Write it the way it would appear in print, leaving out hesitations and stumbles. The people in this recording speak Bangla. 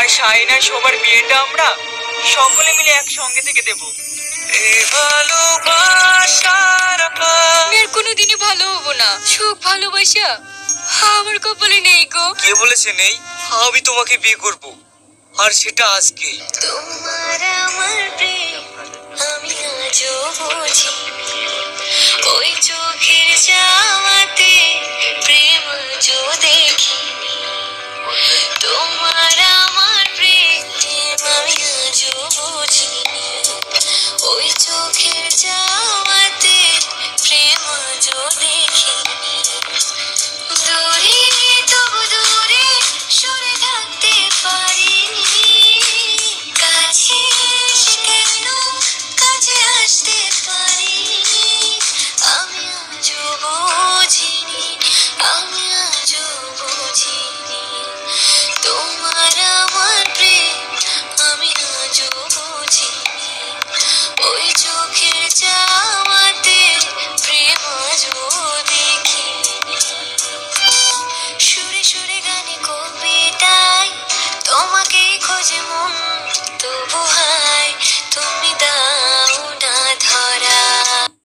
আর শাহিনা সবার বিয়েটা আমরা সকলে মিলে একসঙ্গে থেকে দেবো। আমি আর কোনোদিনই ভালো হবো না। সুখ ভালোবাসা আমার কপালে নেই গো। কে বলেছে নেই? আমি তোমাকে বিয়ে করব, আর সেটা আজকেই। তোমার আমার প্রেম আমি আজও বুঝি, ওই চোখের চাওয়াতে প্রেম আজও দেখি। তোমার আমার প্রেম আমি আজও বুঝি, ওই চোখের চাওয়াতে প্রেম আজও দেখি। দূরে তবু দূরে সরে থাকতে পারিনি, কাছে কেন কাছে আসতে পারিনি। আমি আজও বুঝিনি, আমি আজও বুঝিনি। তোমার আমার প্রেম আমি আজও বুঝিনি, ওই চোখের চাওয়াতে প্রেম আজও দেখিনি। সুরে সুরে গানে কবিতায় তোমাকেই খোঁজে মন,